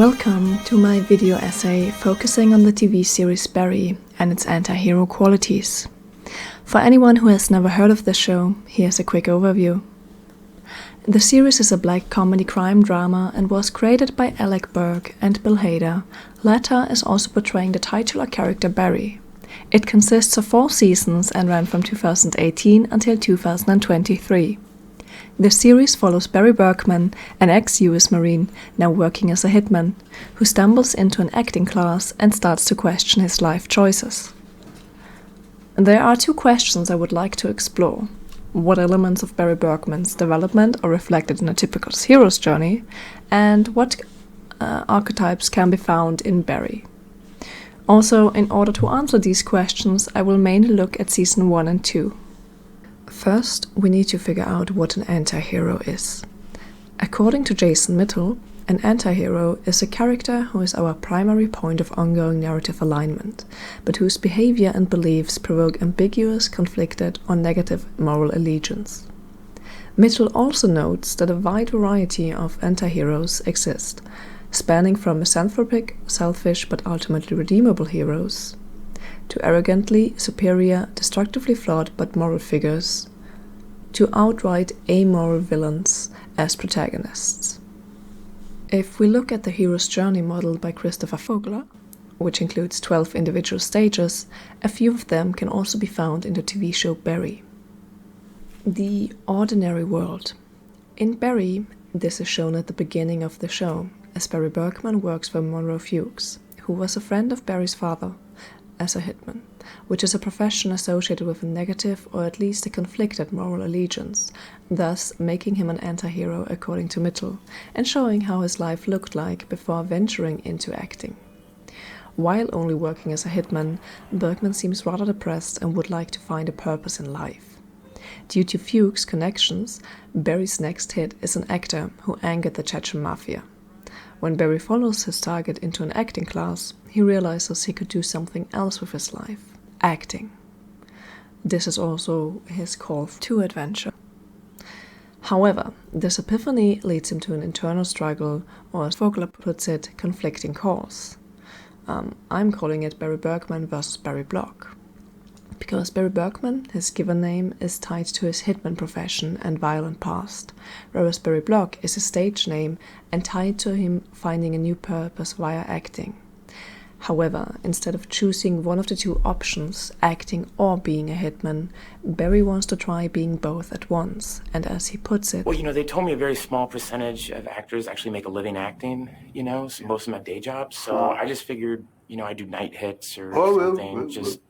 Welcome to my video essay focusing on the TV series Barry and its anti-hero qualities. For anyone who has never heard of this show, here's a quick overview. The series is a black comedy crime drama and was created by Alec Berg and Bill Hader. Latter is also portraying the titular character Barry. It consists of 4 seasons and ran from 2018 until 2023. The series follows Barry Bergman, an ex-US Marine, now working as a hitman, who stumbles into an acting class and starts to question his life choices. There are 2 questions I would like to explore. What elements of Barry Bergman's development are reflected in a typical hero's journey, and what archetypes can be found in Barry. Also, in order to answer these questions, I will mainly look at Season 1 and 2. First, we need to figure out what an antihero is. According to Jason Mittell, an antihero is a character who is our primary point of ongoing narrative alignment, but whose behavior and beliefs provoke ambiguous, conflicted, or negative moral allegiance. Mittell also notes that a wide variety of antiheroes exist, spanning from misanthropic, selfish, but ultimately redeemable heroes, to arrogantly superior, destructively flawed but moral figures, to outright amoral villains as protagonists. If we look at the hero's journey modeled by Christopher Vogler, which includes 12 individual stages, a few of them can also be found in the TV show Barry. The ordinary world. In Barry, this is shown at the beginning of the show, as Barry Bergman works for Monroe Fuchs, who was a friend of Barry's father, as a hitman, which is a profession associated with a negative or at least a conflicted moral allegiance, thus making him an anti-hero according to Mittell, and showing how his life looked like before venturing into acting. While only working as a hitman, Bergman seems rather depressed and would like to find a purpose in life. Due to Fuchs' connections, Barry's next hit is an actor who angered the Chechen mafia. When Barry follows his target into an acting class, he realizes he could do something else with his life: acting. This is also his call to adventure. However, this epiphany leads him to an internal struggle, or as Vogler puts it, conflicting calls. I'm calling it Barry Bergman versus Barry Block. Because Barry Bergman, his given name, is tied to his hitman profession and violent past, whereas Barry Block is his stage name and tied to him finding a new purpose via acting. However, instead of choosing one of the 2 options, acting or being a hitman, Barry wants to try being both at once, and as he puts it... Well, they told me a very small percentage of actors actually make a living acting, so most of them have day jobs, so I just figured, I'd do night hits or something,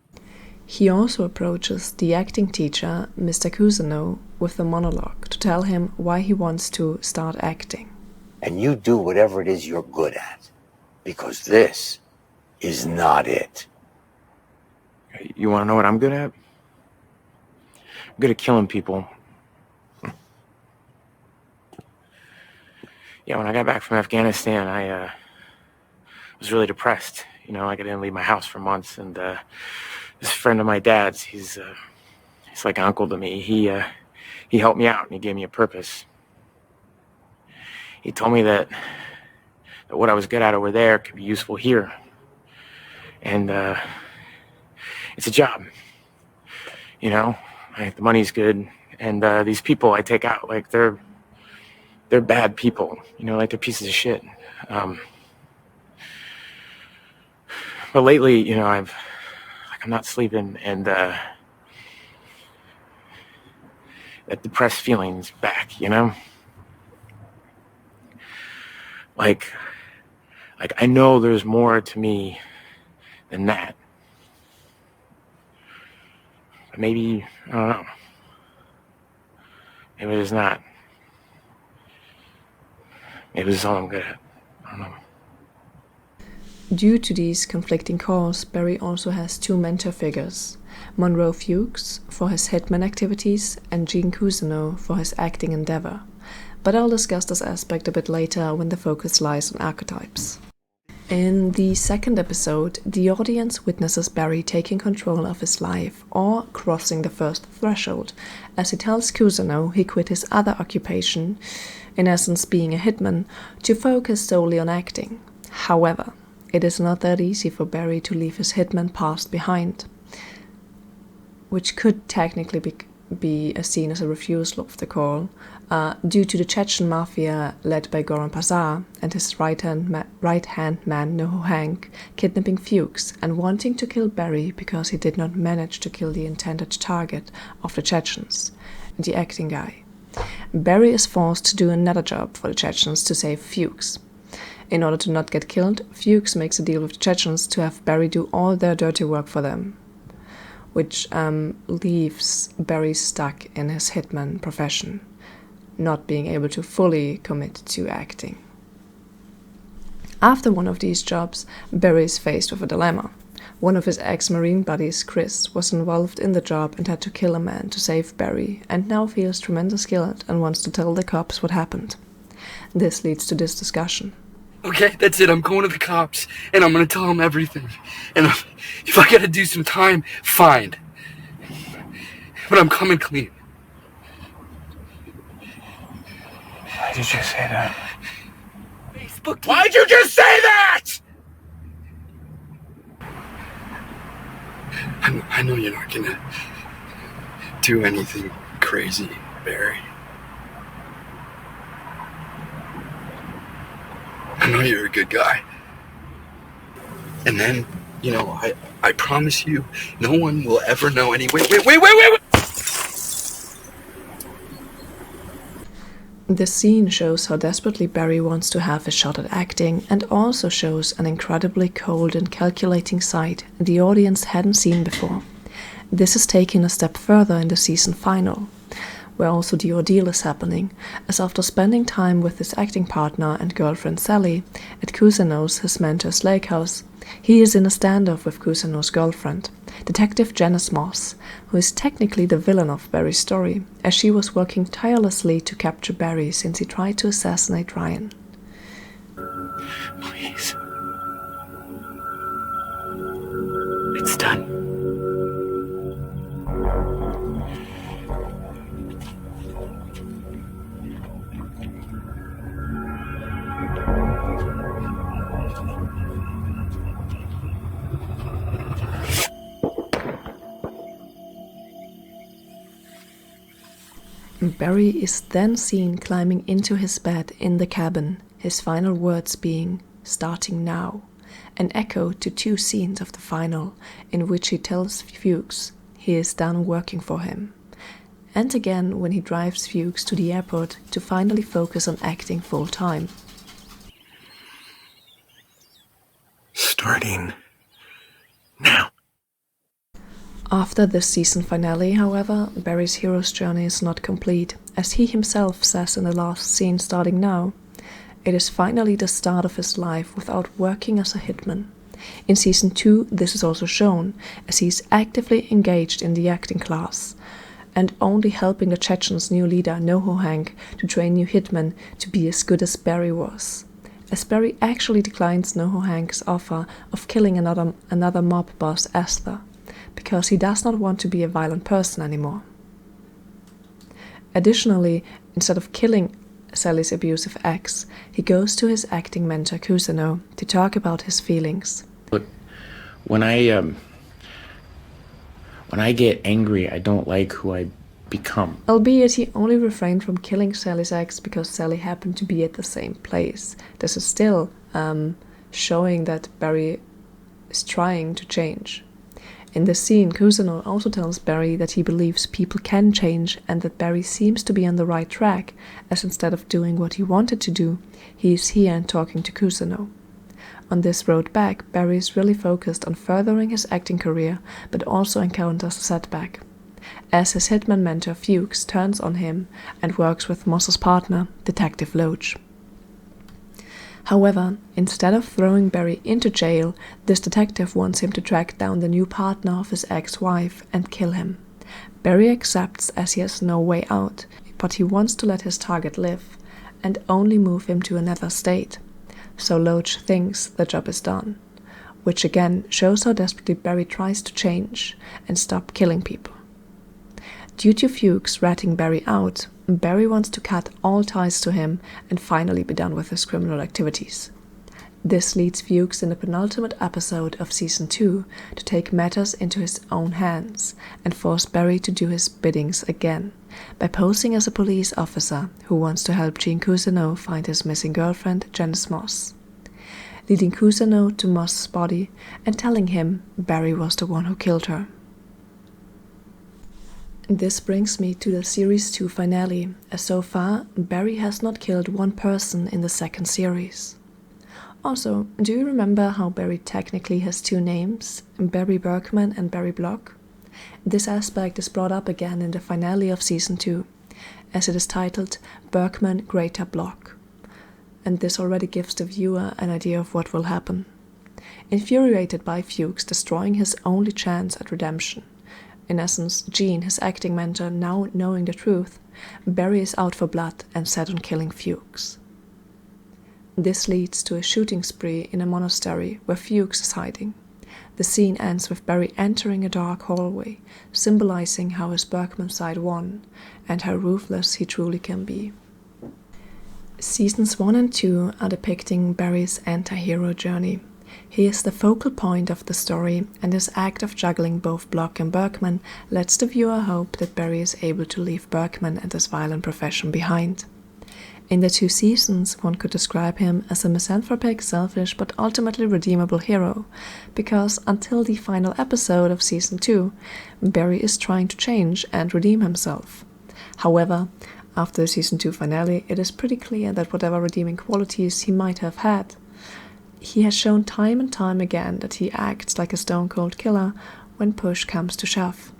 He also approaches the acting teacher, Mr. Cousineau, with a monologue to tell him why he wants to start acting. And you do whatever it is you're good at, because this is not it. You want to know what I'm good at? I'm good at killing people. Yeah, when I got back from Afghanistan, I was really depressed. I didn't leave my house for months, and this friend of my dad's, he's like an uncle to me. He helped me out and he gave me a purpose. He told me that what I was good at over there could be useful here. And it's a job, the money's good, and these people I take out, they're bad people, they're pieces of shit. But lately, I'm not sleeping, and that depressed feeling's back, I know there's more to me than that. But maybe, I don't know. Maybe there's not. Maybe this is all I'm good at. I don't know. Due to these conflicting calls, Barry also has 2 mentor figures, Monroe Fuchs for his hitman activities and Gene Cousineau for his acting endeavor. But I'll discuss this aspect a bit later when the focus lies on archetypes. In the 2nd episode, the audience witnesses Barry taking control of his life or crossing the first threshold, as he tells Cousineau he quit his other occupation, in essence being a hitman, to focus solely on acting. However, it is not that easy for Barry to leave his hitman past behind, which could technically be seen as a refusal of the call, due to the Chechen mafia led by Goran Pazar and his right-hand man Noho Hank kidnapping Fuchs and wanting to kill Barry because he did not manage to kill the intended target of the Chechens, the acting guy. Barry is forced to do another job for the Chechens to save Fuchs. In order to not get killed, Fuchs makes a deal with the Chechens to have Barry do all their dirty work for them, which leaves Barry stuck in his hitman profession, not being able to fully commit to acting. After one of these jobs, Barry is faced with a dilemma. One of his ex-Marine buddies, Chris, was involved in the job and had to kill a man to save Barry, and now feels tremendous guilt and wants to tell the cops what happened. This leads to this discussion. Okay, that's it. I'm going to the cops, and I'm going to tell them everything. And if I got to do some time, fine. But I'm coming clean. Why did you just say that? Facebook. Why'd you just say that? I know you're not going to do anything crazy, Barry. I know you're a good guy. And then, you know, I promise you, no one will ever know any... Wait! The scene shows how desperately Barry wants to have a shot at acting, and also shows an incredibly cold and calculating side the audience hadn't seen before. This is taken a step further in the season final, where also the ordeal is happening, as after spending time with his acting partner and girlfriend Sally at Cousineau's, his mentor's lake house, he is in a standoff with Cousineau's girlfriend, Detective Janice Moss, who is technically the villain of Barry's story, as she was working tirelessly to capture Barry since he tried to assassinate Ryan. Please. It's done. Barry is then seen climbing into his bed in the cabin, his final words being, "Starting now," an echo to 2 scenes of the final, in which he tells Fuchs he is done working for him, and again when he drives Fuchs to the airport to finally focus on acting full-time. Starting now. After this season finale, however, Barry's hero's journey is not complete, as he himself says in the last scene starting now. It is finally the start of his life without working as a hitman. In season 2, this is also shown, as he is actively engaged in the acting class, and only helping the Chechens' new leader, Noho Hank, to train new hitmen to be as good as Barry was. As Barry actually declines Noho Hank's offer of killing another mob boss, Esther, because he does not want to be a violent person anymore. Additionally, instead of killing Sally's abusive ex, he goes to his acting mentor Cousineau to talk about his feelings. Look, when I get angry, I don't like who I become. Albeit he only refrained from killing Sally's ex because Sally happened to be at the same place. This is still showing that Barry is trying to change. In this scene, Cousineau also tells Barry that he believes people can change and that Barry seems to be on the right track, as instead of doing what he wanted to do, he is here and talking to Cousineau. On this road back, Barry is really focused on furthering his acting career, but also encounters a setback, as his hitman mentor Fuchs turns on him and works with Moss's partner, Detective Loach. However, instead of throwing Barry into jail, this detective wants him to track down the new partner of his ex-wife and kill him. Barry accepts as he has no way out, but he wants to let his target live and only move him to another state. So Loach thinks the job is done, which again shows how desperately Barry tries to change and stop killing people. Due to Fuchs ratting Barry out, Barry wants to cut all ties to him and finally be done with his criminal activities. This leads Fuchs in the penultimate episode of Season 2 to take matters into his own hands and force Barry to do his biddings again by posing as a police officer who wants to help Gene Cousineau find his missing girlfriend, Janice Moss, leading Cousineau to Moss's body and telling him Barry was the one who killed her. This brings me to the Series 2 finale, as so far Barry has not killed one person in the second series. Also, do you remember how Barry technically has two names, Barry Berkman and Barry Block? This aspect is brought up again in the finale of Season 2, as it is titled Berkman Greater Block, and this already gives the viewer an idea of what will happen. Infuriated by Fuchs destroying his only chance at redemption, in essence Gene, his acting mentor, now knowing the truth, Barry is out for blood and set on killing Fuchs. This leads to a shooting spree in a monastery where Fuchs is hiding. The scene ends with Barry entering a dark hallway, symbolizing how his Berkman side won, and how ruthless he truly can be. Seasons 1 and 2 are depicting Barry's antihero journey. He is the focal point of the story, and his act of juggling both Block and Berkman lets the viewer hope that Barry is able to leave Berkman and his violent profession behind. In the 2 seasons, one could describe him as a misanthropic, selfish, but ultimately redeemable hero, because until the final episode of Season 2, Barry is trying to change and redeem himself. However, after the Season 2 finale, it is pretty clear that whatever redeeming qualities he might have had, he has shown time and time again that he acts like a stone-cold killer when push comes to shove.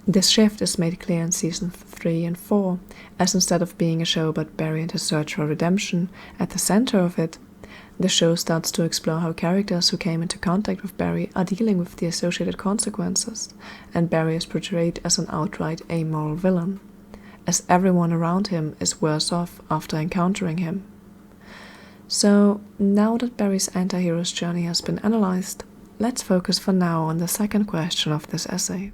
This shift is made clear in Season 3 and 4, as instead of being a show about Barry and his search for redemption at the center of it, the show starts to explore how characters who came into contact with Barry are dealing with the associated consequences, and Barry is portrayed as an outright amoral villain, as everyone around him is worse off after encountering him. So, now that Barry's antihero's journey has been analyzed, let's focus for now on the second question of this essay.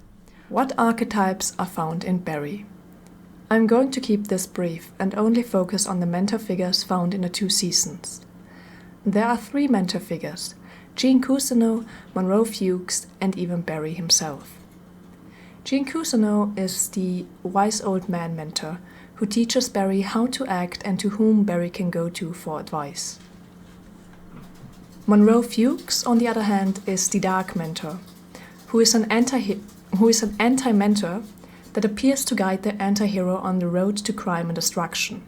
What archetypes are found in Barry? I'm going to keep this brief and only focus on the mentor figures found in the 2 seasons. There are 3 mentor figures: Gene Cousineau, Monroe Fuchs, and even Barry himself. Gene Cousineau is the wise old man mentor who teaches Barry how to act and to whom Barry can go to for advice. Monroe Fuchs, on the other hand, is the dark mentor, who is an anti-mentor that appears to guide the antihero on the road to crime and destruction.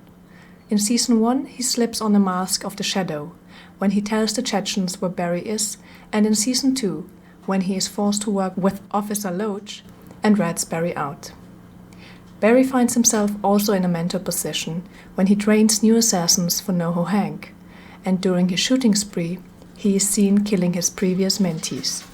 In Season 1, he slips on the mask of the Shadow when he tells the Chechens where Barry is, and in Season 2, when he is forced to work with Officer Loach and rats Barry out. Barry finds himself also in a mentor position when he trains new assassins for NoHo Hank, and during his shooting spree, he is seen killing his previous mentees.